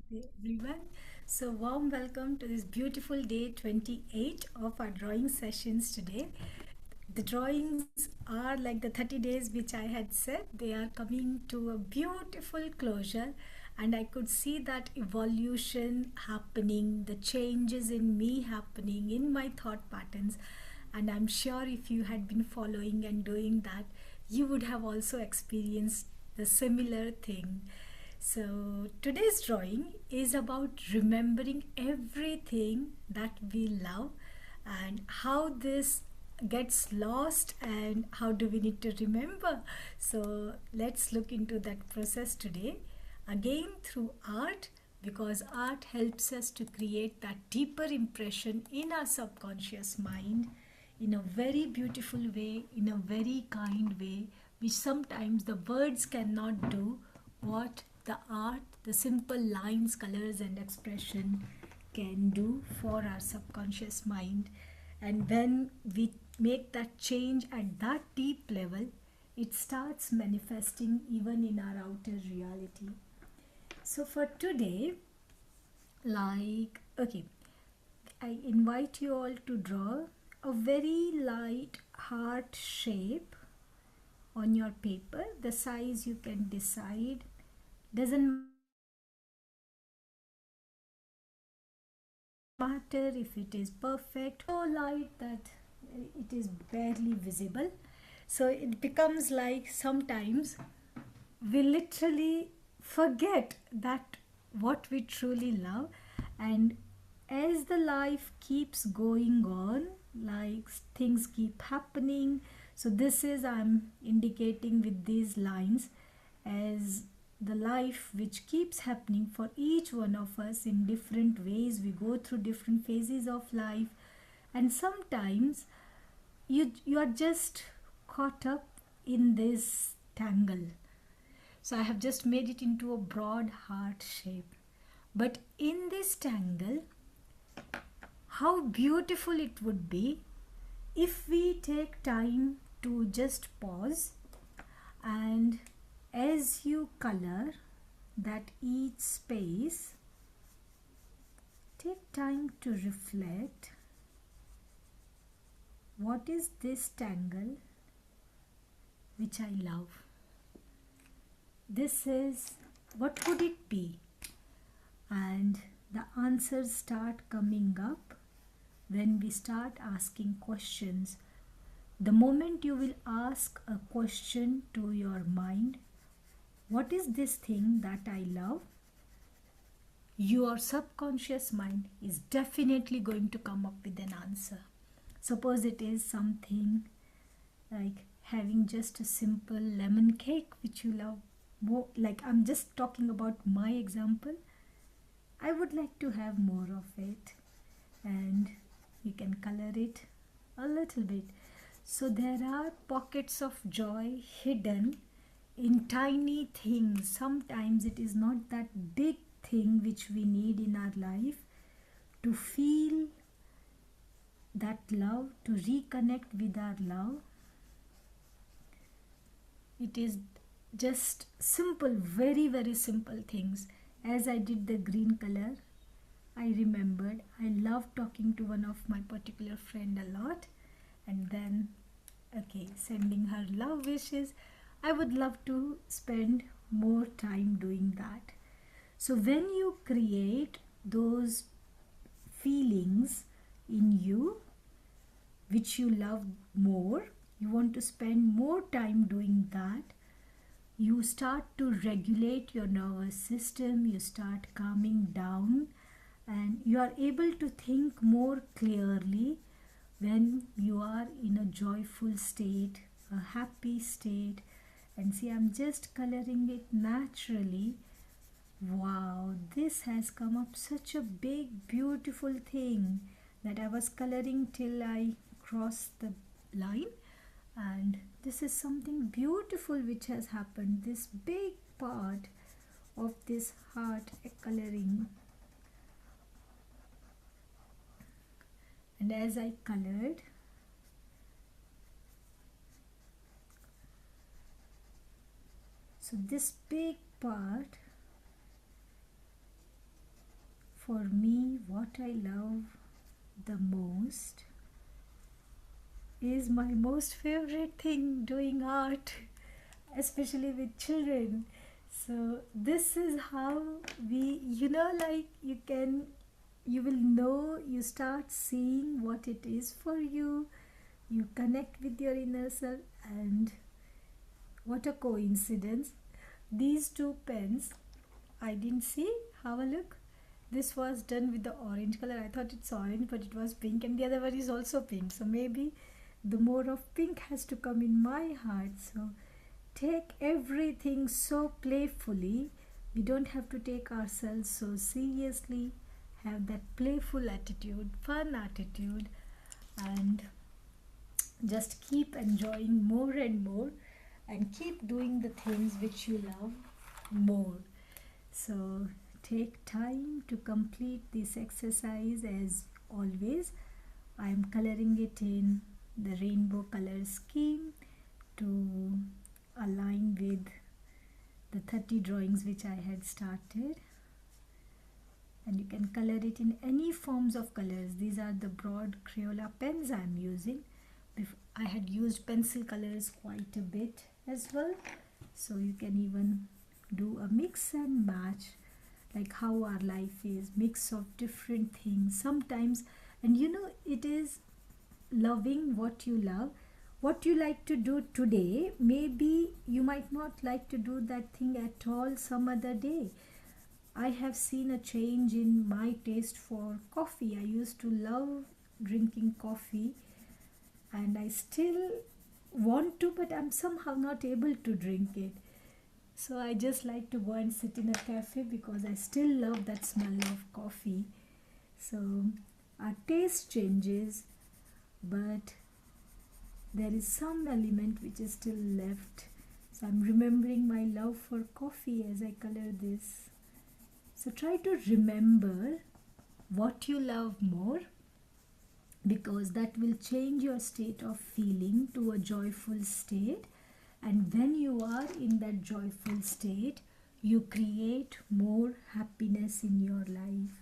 Everyone. So warm welcome to this beautiful day 28 of our drawing sessions today. The drawings are like the 30 days which I had said. They are coming to a beautiful closure, and I could see that evolution happening, the changes in me happening, in my thought patterns. And I'm sure if you had been following and doing that, you would have also experienced the similar thing. So today's drawing is about remembering everything that we love and how this gets lost and how do we need to remember. So let's look into that process today, again through art, because art helps us to create that deeper impression in our subconscious mind in a very beautiful way, in a very kind way, which sometimes the words cannot do what the art, the simple lines, colors, and expression can do for our subconscious mind. And when we make that change at that deep level, it starts manifesting even in our outer reality. So, for today, okay, I invite you all to draw a very light heart shape on your paper. The size you can decide, doesn't matter if it is perfect, so light that it is barely visible. So it becomes like sometimes we literally forget that what we truly love, and as the life keeps going on, like things keep happening. So this is, I'm indicating with these lines as the life which keeps happening for each one of us in different ways. We go through different phases of life, and sometimes you are just caught up in this tangle. So I have just made it into a broad heart shape. But in this tangle, how beautiful it would be if we take time to just pause, and as you color that each space, take time to reflect, what is this tangle which I love? This is, what could it be? And the answers start coming up when we start asking questions. The moment you will ask a question to your mind, what is this thing that I love? Your subconscious mind is definitely going to come up with an answer. Suppose it is something like having just a simple lemon cake which you love more. Like, I'm just talking about my example. I would like to have more of it, and you can color it a little bit. So there are pockets of joy hidden in tiny things. Sometimes it is not that big thing which we need in our life to feel that love, to reconnect with our love. It is just simple, very, very simple things. As I did the green color, I remembered I love talking to one of my particular friend a lot, and then okay, sending her love wishes. I would love to spend more time doing that. So when you create those feelings in you which you love more, you want to spend more time doing that, you start to regulate your nervous system, you start calming down, and you are able to think more clearly when you are in a joyful state, a happy state. And see, I'm just coloring it naturally. Wow, this has come up such a big, beautiful thing that I was coloring till I crossed the line. And this is something beautiful which has happened. This big part of this heart coloring. And as I colored, so this big part For me, what I love the most is my most favorite thing, doing art, especially with children. So this is how we, like you will know, you start seeing what it is for you, you connect with your inner self, and what a coincidence. These two pens, I didn't see, have a look. This was done with the orange color. I thought it's orange, but it was pink, and the other one is also pink. So maybe the more of pink has to come in my heart. So take everything so playfully. We don't have to take ourselves so seriously. Have that playful attitude, fun attitude, and just keep enjoying more and more, and keep doing the things which you love more. So take time to complete this exercise. As always, I am coloring it in the rainbow color scheme to align with the 30 drawings which I had started. And you can color it in any forms of colors. These are the broad Crayola pens I am using. I had used pencil colors quite a bit as well, so you can even do a mix and match, like how our life is, mix of different things sometimes. And it is loving what you love, what you like to do today. Maybe you might not like to do that thing at all some other day. I have seen a change in my taste for coffee. I used to love drinking coffee, and I still want to, but I'm somehow not able to drink it. So I just like to go and sit in a cafe because I still love that smell of coffee. So our taste changes, but there is some element which is still left. So I'm remembering my love for coffee as I color this. So try to remember what you love more, because that will change your state of feeling to a joyful state. And when you are in that joyful state, you create more happiness in your life.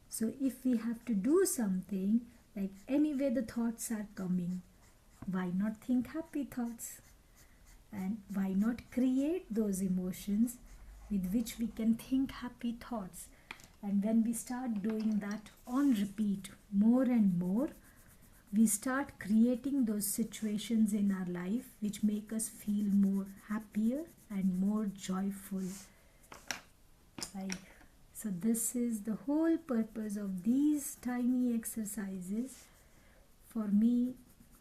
So if we have to do something, like anyway the thoughts are coming, why not think happy thoughts? And why not create those emotions with which we can think happy thoughts? And when we start doing that on repeat more and more, we start creating those situations in our life which make us feel more happier and more joyful. So this is the whole purpose of these tiny exercises. For me,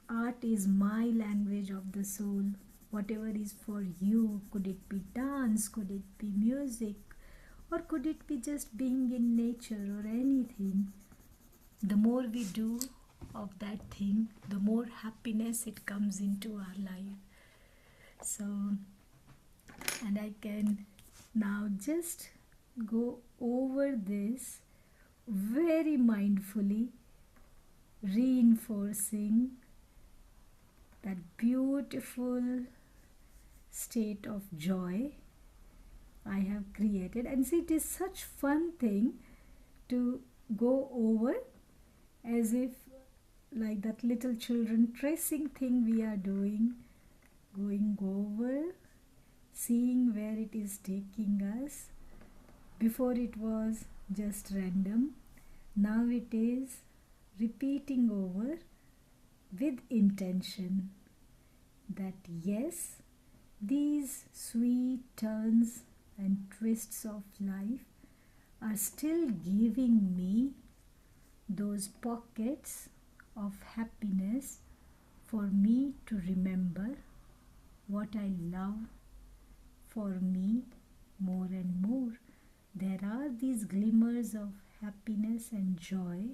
art is my language of the soul. Whatever is for you, could it be dance, could it be music, or could it be just being in nature or anything? The more we do of that thing, the more happiness it comes into our life. So, and I can now just go over this very mindfully, reinforcing that beautiful state of joy I have created. And see, it is such fun thing to go over, as if like that little children tracing thing we are doing, going over, seeing where it is taking us. Before it was just random, now it is repeating over with intention that yes, these sweet turns and twists of life are still giving me those pockets of happiness for me to remember what I love for me more and more. There are these glimmers of happiness and joy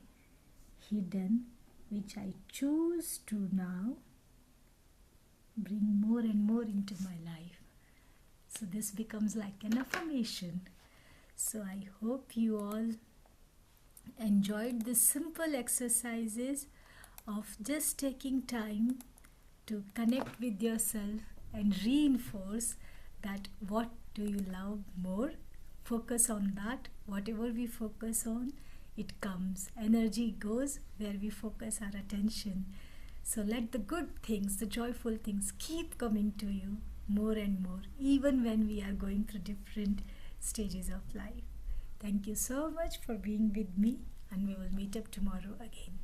hidden, which I choose to now bring more and more into my life. So this becomes like an affirmation. So I hope you all enjoyed the simple exercises of just taking time to connect with yourself and reinforce that what do you love more focus on that. Whatever we focus on, it comes. Energy goes where we focus our attention. So let the good things, the joyful things keep coming to you more and more, even when we are going through different stages of life. Thank you so much for being with me, and we will meet up tomorrow again.